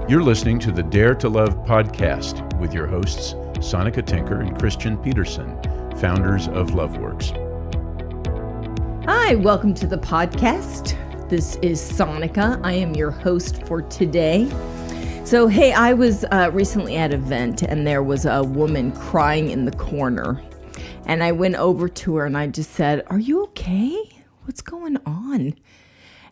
You're listening to the Dare to Love podcast with your hosts, Sonica Tinker and Christian Peterson, founders of LoveWorks. Hi, welcome to the podcast. This is Sonica. I am your host for today. So, hey, I was recently at an event and there was a woman crying in the corner. And I went over to her and I just said, "Are you okay? What's going on?"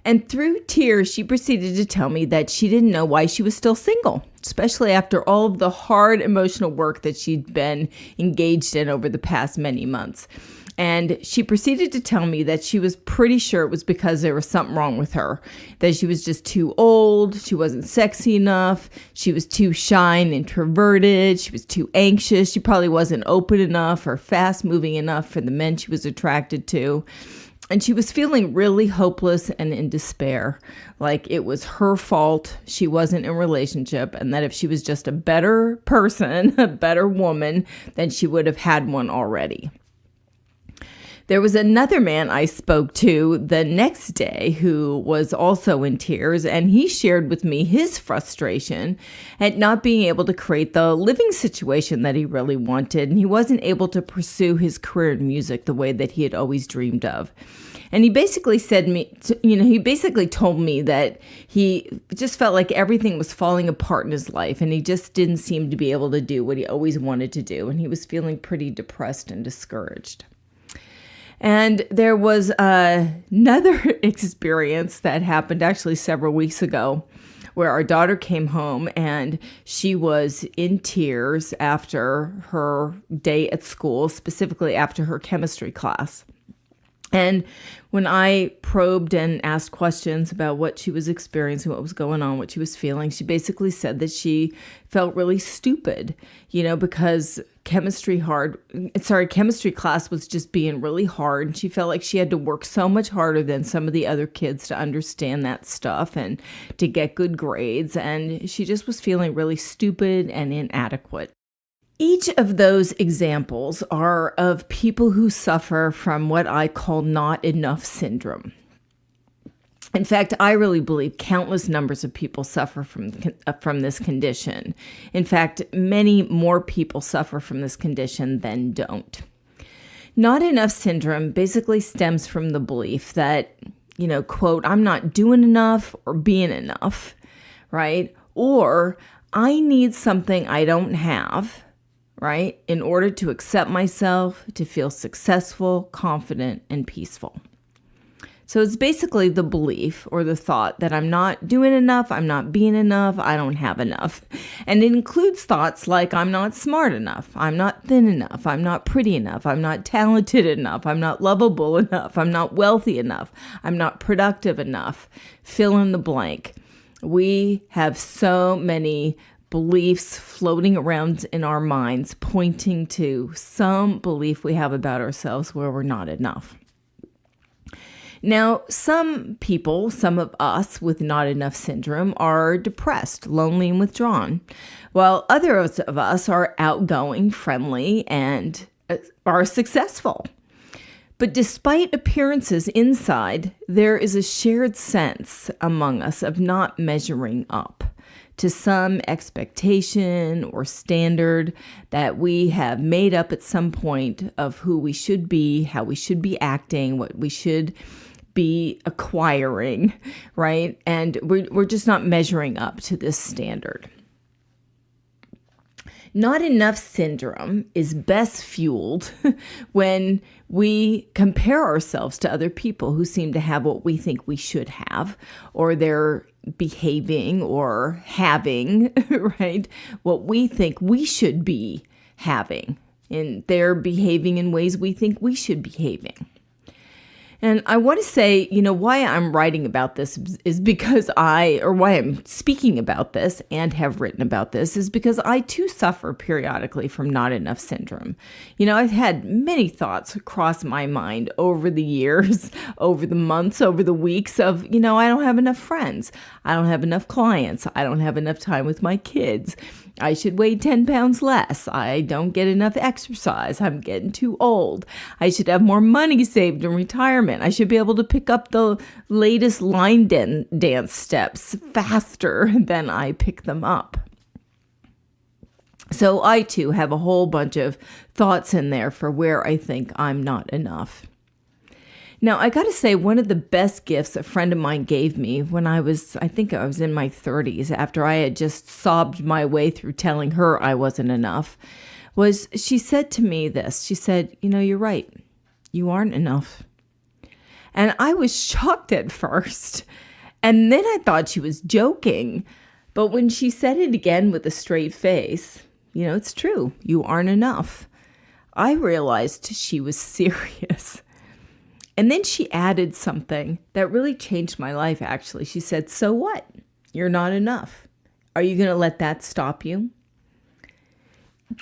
And through tears, she proceeded to tell me that she didn't know why she was still single, especially after all of the hard emotional work that she'd been engaged in over the past many months. And she proceeded to tell me that she was pretty sure it was because there was something wrong with her, that she was just too old, she wasn't sexy enough, she was too shy and introverted, she was too anxious, she probably wasn't open enough or fast-moving enough for the men she was attracted to. And she was feeling really hopeless and in despair, like it was her fault she wasn't in a relationship, and that if she was just a better person, a better woman, then she would have had one already. There was another man I spoke to the next day who was also in tears, and he shared with me his frustration at not being able to create the living situation that he really wanted, and he wasn't able to pursue his career in music the way that he had always dreamed of. And he basically told me that he just felt like everything was falling apart in his life, and he just didn't seem to be able to do what he always wanted to do, and he was feeling pretty depressed and discouraged. And there was another experience that happened actually several weeks ago where our daughter came home and she was in tears after her day at school, specifically after her chemistry class. And when I probed and asked questions about what she was experiencing, what was going on, what she was feeling, she basically said that she felt really stupid, because chemistry class was just being really hard. And she felt like she had to work so much harder than some of the other kids to understand that stuff and to get good grades. And she just was feeling really stupid and inadequate. Each of those examples are of people who suffer from what I call not enough syndrome. In fact, I really believe countless numbers of people suffer from this condition. In fact, many more people suffer from this condition than don't. Not enough syndrome basically stems from the belief that, quote, "I'm not doing enough or being enough," right? Or I need something I don't have, right, in order to accept myself, to feel successful, confident, and peaceful. So it's basically the belief or the thought that I'm not doing enough, I'm not being enough, I don't have enough. And it includes thoughts like I'm not smart enough, I'm not thin enough, I'm not pretty enough, I'm not talented enough, I'm not lovable enough, I'm not wealthy enough, I'm not productive enough. Fill in the blank. We have so many beliefs floating around in our minds pointing to some belief we have about ourselves where we're not enough. Now, some people, some of us with not enough syndrome are depressed, lonely, and withdrawn, while others of us are outgoing, friendly, and are successful. But despite appearances inside, there is a shared sense among us of not measuring up to some expectation or standard that we have made up at some point of who we should be, how we should be acting, what we should be acquiring, right? And we're just not measuring up to this standard. Not enough syndrome is best fueled when we compare ourselves to other people who seem to have what we think we should have, or they're behaving or having, right, what we think we should be having, and they're behaving in ways we think we should be behaving. And I want to say, why I'm writing about this is because why I'm speaking about this and have written about this is because I too suffer periodically from not enough syndrome. I've had many thoughts cross my mind over the years, over the months, over the weeks of, I don't have enough friends. I don't have enough clients. I don't have enough time with my kids. I should weigh 10 pounds less. I don't get enough exercise. I'm getting too old. I should have more money saved in retirement. I should be able to pick up the latest line dance steps faster than I pick them up. So I too have a whole bunch of thoughts in there for where I think I'm not enough. Now, I got to say, one of the best gifts a friend of mine gave me when I think I was in my 30s, after I had just sobbed my way through telling her I wasn't enough, was she said to me this. She said, you're right. You aren't enough. And I was shocked at first. And then I thought she was joking. But when she said it again with a straight face, it's true. You aren't enough. I realized she was serious. And then she added something that really changed my life, actually. She said, so what? You're not enough. Are you going to let that stop you?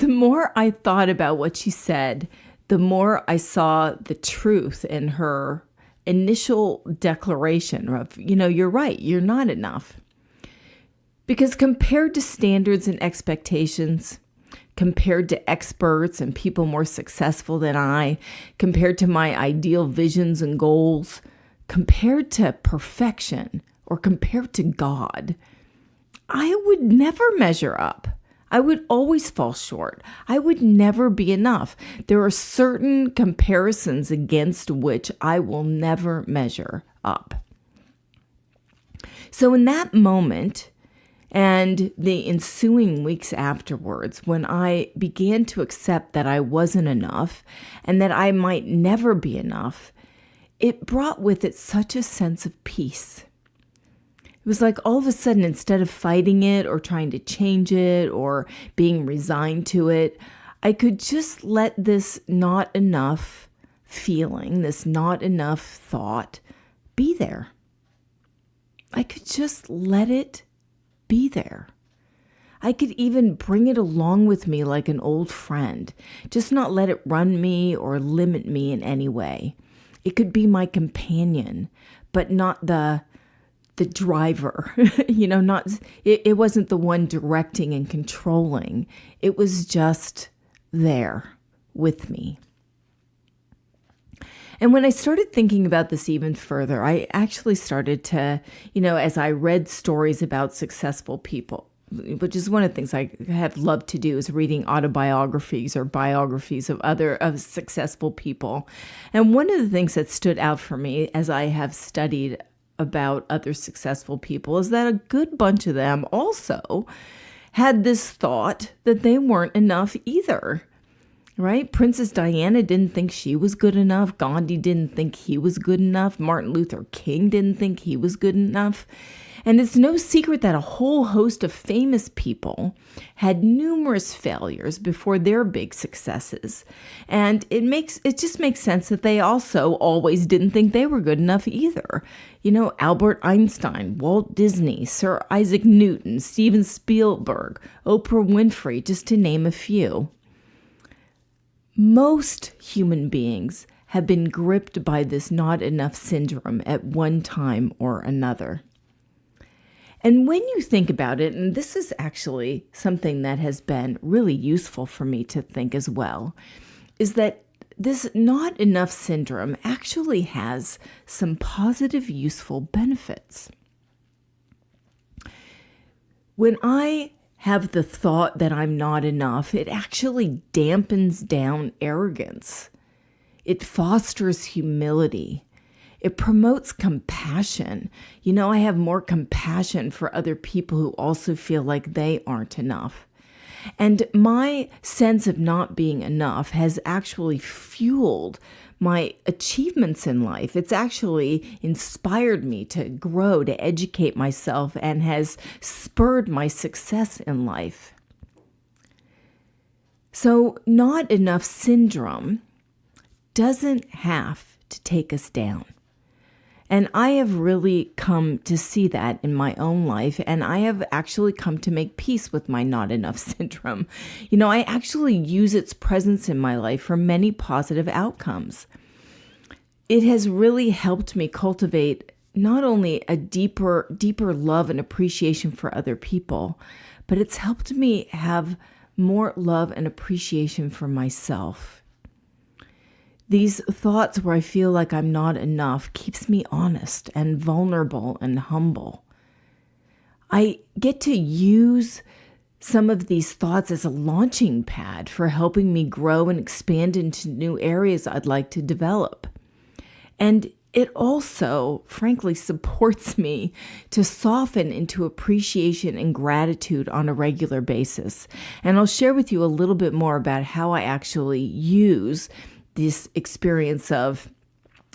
The more I thought about what she said, the more I saw the truth in her initial declaration of, you're right, you're not enough. Because compared to standards and expectations, compared to experts and people more successful than I, compared to my ideal visions and goals, compared to perfection, or compared to God, I would never measure up. I would always fall short. I would never be enough. There are certain comparisons against which I will never measure up. So in that moment, and the ensuing weeks afterwards, when I began to accept that I wasn't enough and that I might never be enough, it brought with it such a sense of peace. It was like all of a sudden, instead of fighting it or trying to change it or being resigned to it, I could just let this not enough feeling, this not enough thought be there. I could just let it be there. I could even bring it along with me like an old friend, just not let it run me or limit me in any way. It could be my companion, but not the driver, it wasn't the one directing and controlling. It was just there with me. And when I started thinking about this even further, I actually started to, as I read stories about successful people, which is one of the things I have loved to do, is reading autobiographies or biographies of successful people. And one of the things that stood out for me as I have studied about other successful people is that a good bunch of them also had this thought that they weren't enough either. Right? Princess Diana didn't think she was good enough. Gandhi didn't think he was good enough. Martin Luther King didn't think he was good enough. And it's no secret that a whole host of famous people had numerous failures before their big successes. And it just makes sense that they also always didn't think they were good enough either. Albert Einstein, Walt Disney, Sir Isaac Newton, Steven Spielberg, Oprah Winfrey, just to name a few. Most human beings have been gripped by this not enough syndrome at one time or another. And when you think about it, and this is actually something that has been really useful for me to think as well, is that this not enough syndrome actually has some positive, useful benefits. When I have the thought that I'm not enough, it actually dampens down arrogance. It fosters humility. It promotes compassion. I have more compassion for other people who also feel like they aren't enough. And my sense of not being enough has actually fueled my achievements in life. It's actually inspired me to grow, to educate myself, and has spurred my success in life. So, not enough syndrome doesn't have to take us down. And I have really come to see that in my own life, and I have actually come to make peace with my not enough syndrome. I actually use its presence in my life for many positive outcomes. It has really helped me cultivate not only a deeper love and appreciation for other people, but it's helped me have more love and appreciation for myself. These thoughts where I feel like I'm not enough keeps me honest and vulnerable and humble. I get to use some of these thoughts as a launching pad for helping me grow and expand into new areas I'd like to develop. And it also, frankly, supports me to soften into appreciation and gratitude on a regular basis. And I'll share with you a little bit more about how I actually use this experience of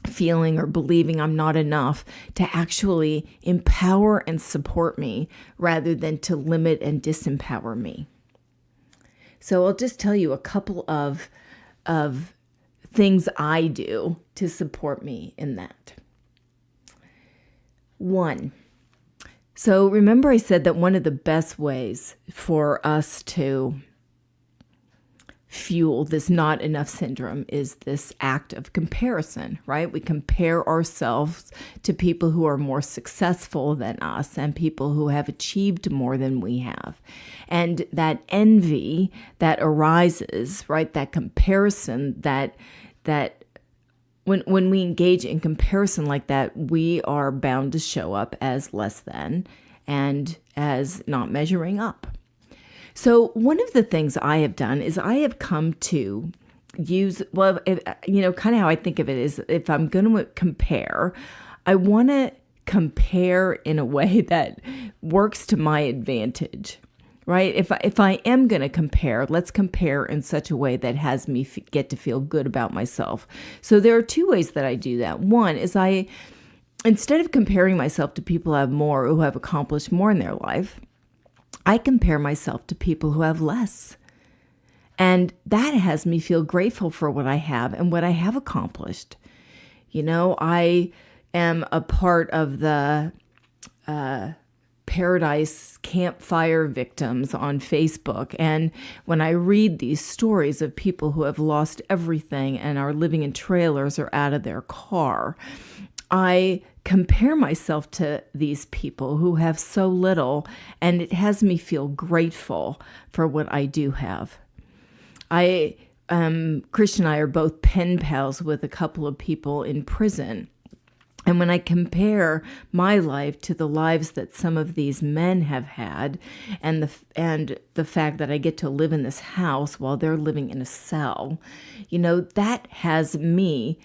feeling or believing I'm not enough to actually empower and support me rather than to limit and disempower me. So I'll just tell you a couple of things I do to support me in that. 1. So remember I said that one of the best ways for us to fuel this not enough syndrome is this act of comparison, right? We compare ourselves to people who are more successful than us and people who have achieved more than we have. And that envy that arises, right? That comparison that when we engage in comparison like that, we are bound to show up as less than and as not measuring up. So one of the things I have done is I have come to use, kind of how I think of it is if I'm going to compare, I want to compare in a way that works to my advantage, right? If I am going to compare, let's compare in such a way that has me get to feel good about myself. So there are 2 ways that I do that. One is instead of comparing myself to people who have more, who have accomplished more in their life, I compare myself to people who have less. And that has me feel grateful for what I have and what I have accomplished. I am a part of the Paradise Campfire Victims on Facebook. And when I read these stories of people who have lost everything and are living in trailers or out of their car, I compare myself to these people who have so little, and it has me feel grateful for what I do have. Christian and I are both pen pals with a couple of people in prison. And when I compare my life to the lives that some of these men have had, and the fact that I get to live in this house while they're living in a cell, that has me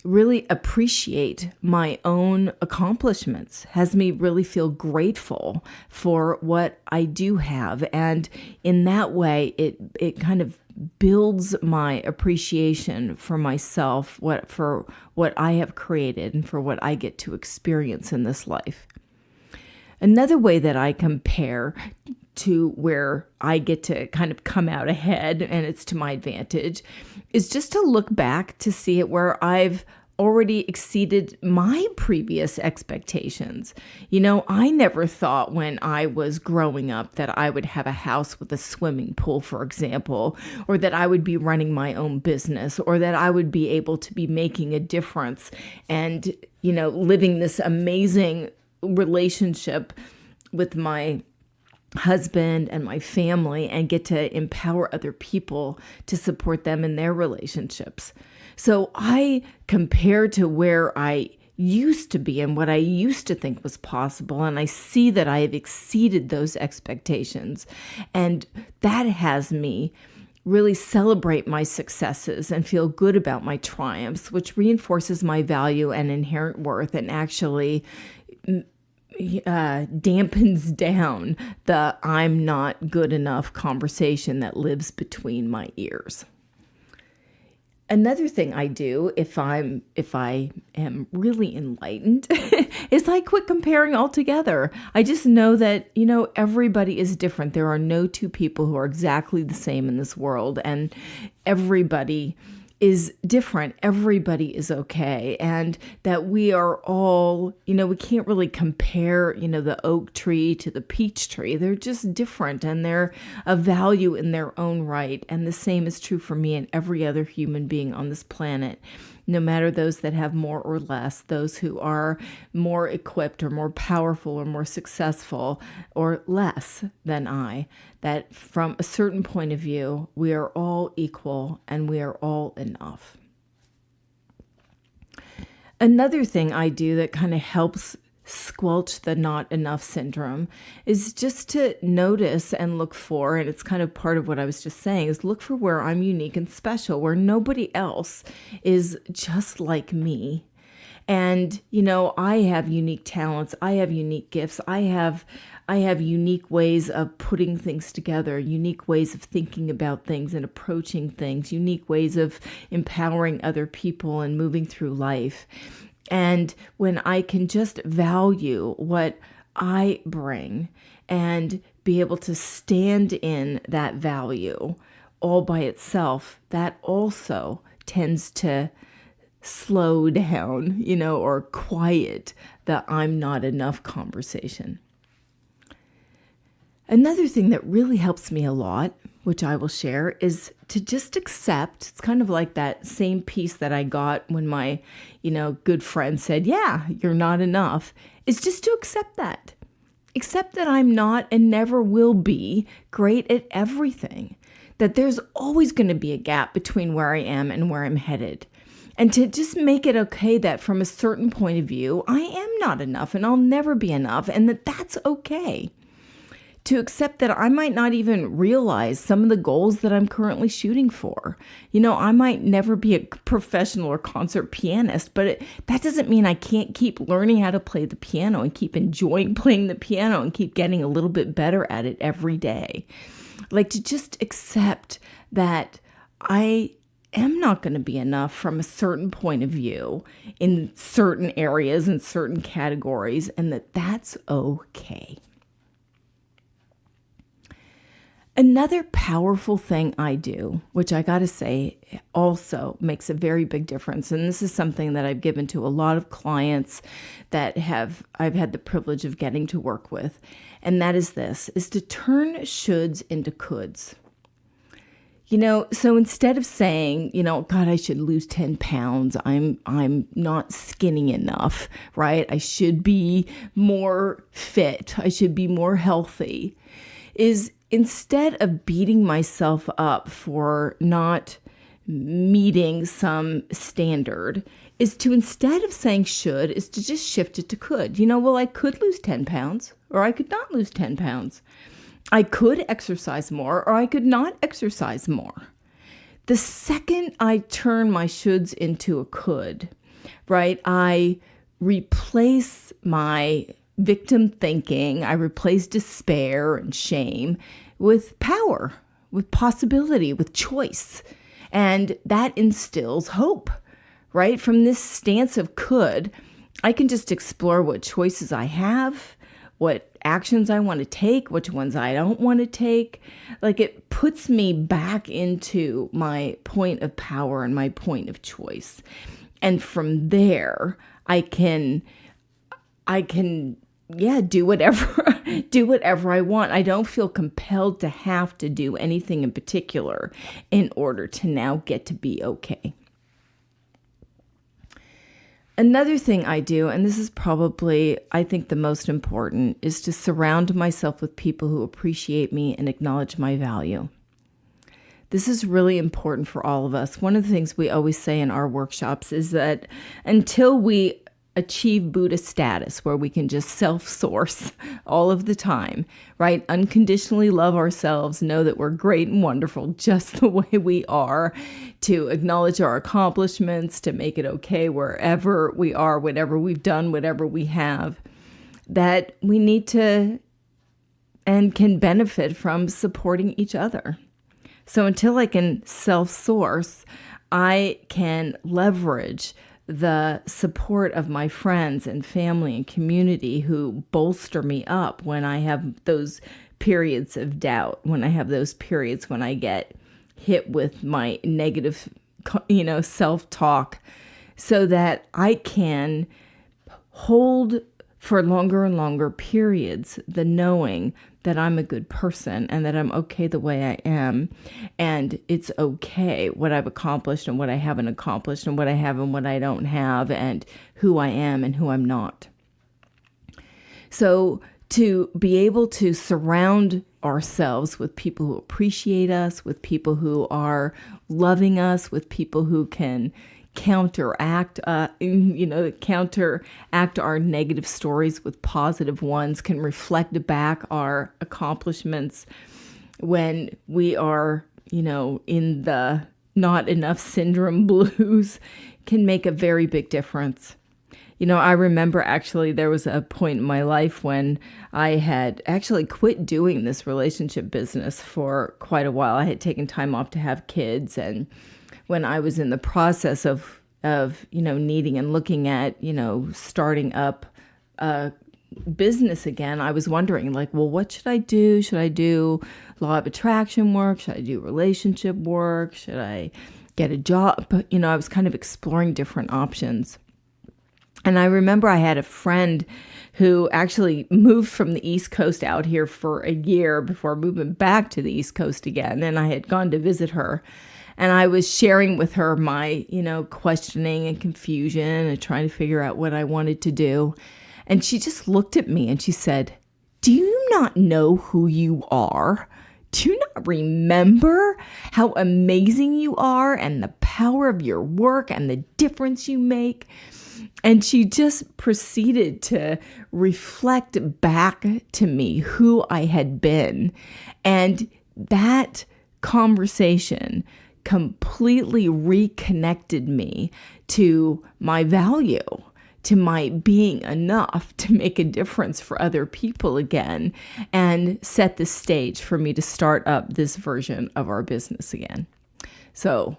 really appreciate my own accomplishments, has me really feel grateful for what I do have. And in that way, it kind of builds my appreciation for myself, for what I have created and for what I get to experience in this life. Another way that I compare to where I get to kind of come out ahead, and it's to my advantage, is just to look back to see it where I've already exceeded my previous expectations. I never thought when I was growing up that I would have a house with a swimming pool, for example, or that I would be running my own business, or that I would be able to be making a difference and, living this amazing relationship with my husband and my family and get to empower other people to support them in their relationships. So I compare to where I used to be and what I used to think was possible, and I see that I have exceeded those expectations. And that has me really celebrate my successes and feel good about my triumphs, which reinforces my value and inherent worth and actually dampens down the I'm not good enough conversation that lives between my ears. Another thing I do if I am really enlightened is I quit comparing altogether. I just know that, everybody is different. There are no 2 people who are exactly the same in this world, and everybody is different. Everybody is okay. And that we are all, we can't really compare, the oak tree to the peach tree. They're just different, and they're of value in their own right. And the same is true for me and every other human being on this planet. no matter those that have more or less, those who are more equipped or more powerful or more successful or less than I, that from a certain point of view, we are all equal and we are all enough. Another thing I do that kind of helps squelch the not enough syndrome is just to notice and look for, and it's kind of part of what I was just saying, is look for where I'm unique and special, where nobody else is just like me. And, I have unique talents. I have unique gifts. I have unique ways of putting things together, unique ways of thinking about things and approaching things, unique ways of empowering other people and moving through life. And when I can just value what I bring and be able to stand in that value all by itself, that also tends to slow down, or quiet the I'm not enough conversation. Another thing that really helps me a lot, which I will share, is to just accept. It's kind of like that same piece that I got when my, good friend said, yeah, you're not enough, is just to accept that. Accept that I'm not and never will be great at everything. That there's always going to be a gap between where I am and where I'm headed. And to just make it okay that from a certain point of view, I am not enough and I'll never be enough, and that's okay. To accept that I might not even realize some of the goals that I'm currently shooting for. I might never be a professional or concert pianist, but that doesn't mean I can't keep learning how to play the piano and keep enjoying playing the piano and keep getting a little bit better at it every day. Like, to just accept that I am not going to be enough from a certain point of view in certain areas and certain categories, and that's okay. Another powerful thing I do, which I got to say also makes a very big difference, and this is something that I've given to a lot of clients that I've had the privilege of getting to work with, and that is to turn shoulds into coulds. So instead of saying, God, I should lose 10 pounds. I'm not skinny enough, right? I should be more fit. I should be more healthy. Is instead of beating myself up for not meeting some standard, is to, instead of saying should, is to just shift it to could. I could lose 10 pounds or I could not lose 10 pounds. I could exercise more or I could not exercise more. The second I turn my shoulds into a could, right, I replace my victim thinking, I replace despair and shame with power, with possibility, with choice. And that instills hope, right? From this stance of could, I can just explore what choices I have, what actions I want to take, which ones I don't want to take. Like, it puts me back into my point of power and my point of choice. And from there, I can do whatever I want. I don't feel compelled to have to do anything in particular in order to now get to be okay. Another thing I do, and this is probably, I think, the most important, is to surround myself with people who appreciate me and acknowledge my value. This is really important for all of us. One of the things we always say in our workshops is that until we achieve Buddha status, where we can just self-source all of the time, right? Unconditionally love ourselves, know that we're great and wonderful just the way we are, to acknowledge our accomplishments, to make it okay wherever we are, whatever we've done, whatever we have, that we need to and can benefit from supporting each other. So until I can self-source, I can leverage the support of my friends and family and community who bolster me up when I have those periods of doubt, when I have those periods when I get hit with my negative, self-talk, so that I can hold for longer and longer periods the knowing that I'm a good person and that I'm okay the way I am. And it's okay what I've accomplished and what I haven't accomplished and what I have and what I don't have and who I am and who I'm not. So to be able to surround ourselves with people who appreciate us, with people who are loving us, with people who can counteract our negative stories with positive ones, can reflect back our accomplishments when we are, in the not enough syndrome blues, can make a very big difference. I remember actually there was a point in my life when I had actually quit doing this relationship business for quite a while. I had taken time off to have kids. And when I was in the process of needing and looking at, starting up a business again, I was wondering what should I do? Should I do law of attraction work? Should I do relationship work? Should I get a job? But, I was kind of exploring different options. And I remember I had a friend who actually moved from the East Coast out here for a year before moving back to the East Coast again. And I had gone to visit her. And I was sharing with her my, questioning and confusion and trying to figure out what I wanted to do. And she just looked at me and she said, "Do you not know who you are? Do you not remember how amazing you are and the power of your work and the difference you make?" And she just proceeded to reflect back to me who I had been. And that conversation completely reconnected me to my value, to my being enough to make a difference for other people again, and set the stage for me to start up this version of our business again. So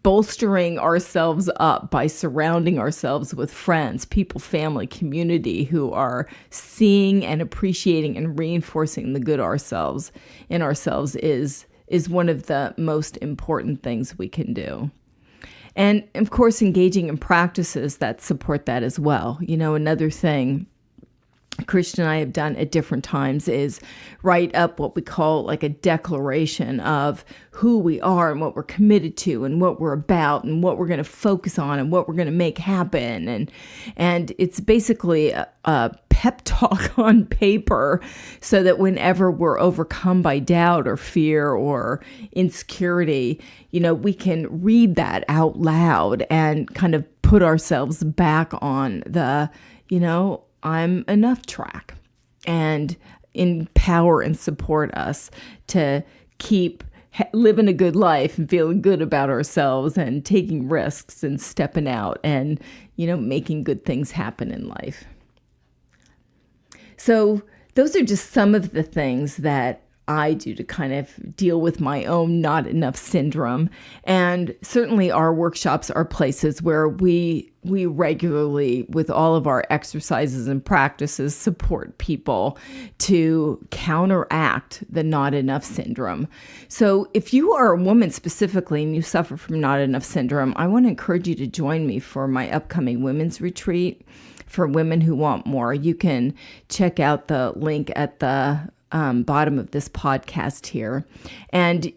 bolstering ourselves up by surrounding ourselves with friends, people, family, community who are seeing and appreciating and reinforcing the good in ourselves is one of the most important things we can do. And of course, engaging in practices that support that as well. Another thing Christian and I have done at different times is write up what we call a declaration of who we are and what we're committed to and what we're about and what we're going to focus on and what we're going to make happen. And it's basically a pep talk on paper so that whenever we're overcome by doubt or fear or insecurity, we can read that out loud and kind of put ourselves back on the, I'm enough track, and empower and support us to keep living a good life and feeling good about ourselves and taking risks and stepping out and, making good things happen in life. So those are just some of the things that I do to kind of deal with my own not enough syndrome. And certainly our workshops are places where we regularly, with all of our exercises and practices, support people to counteract the not enough syndrome. So if you are a woman specifically and you suffer from not enough syndrome, I want to encourage you to join me for my upcoming women's retreat for women who want more. You can check out the link at the bottom of this podcast here. And,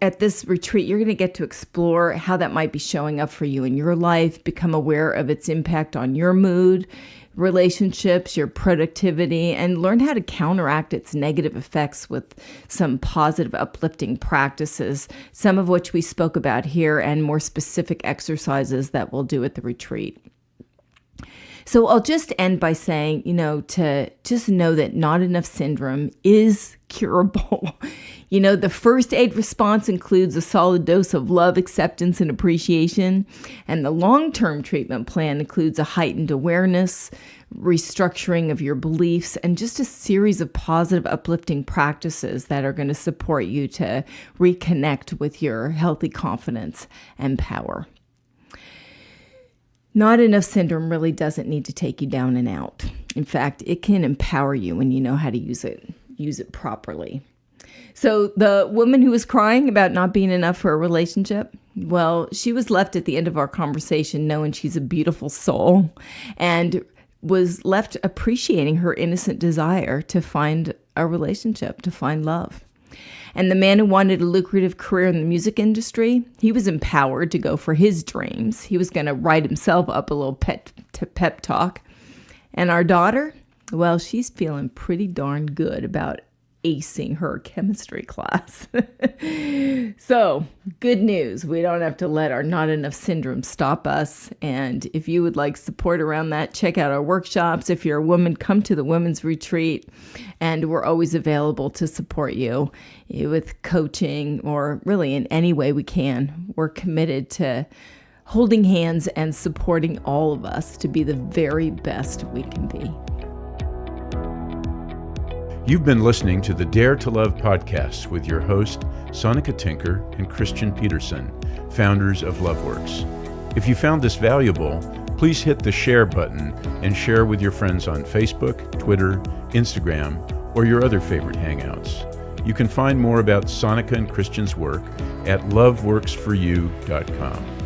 at this retreat, you're going to get to explore how that might be showing up for you in your life, become aware of its impact on your mood, relationships, your productivity, and learn how to counteract its negative effects with some positive, uplifting practices, some of which we spoke about here, and more specific exercises that we'll do at the retreat. So I'll just end by saying, to just know that not enough syndrome is curable. The first aid response includes a solid dose of love, acceptance, and appreciation. And the long-term treatment plan includes a heightened awareness, restructuring of your beliefs, and just a series of positive, uplifting practices that are going to support you to reconnect with your healthy confidence and power. Not enough syndrome really doesn't need to take you down and out. In fact, it can empower you when you know how to use it properly. So the woman who was crying about not being enough for a relationship, well, she was left at the end of our conversation knowing she's a beautiful soul and was left appreciating her innocent desire to find a relationship, to find love. And the man who wanted a lucrative career in the music industry, he was empowered to go for his dreams. He was going to write himself up a little pep talk. And our daughter, well, she's feeling pretty darn good about acing her chemistry class. So, good news. We don't have to let our not enough syndrome stop us. And if you would like support around that, check out our workshops. If you're a woman, come to the women's retreat. And we're always available to support you with coaching or really in any way we can. We're committed to holding hands and supporting all of us to be the very best we can be. You've been listening to the Dare to Love podcast with your host, Sonika Tinker and Christian Peterson, founders of LoveWorks. If you found this valuable, please hit the share button and share with your friends on Facebook, Twitter, Instagram, or your other favorite hangouts. You can find more about Sonika and Christian's work at loveworksforyou.com.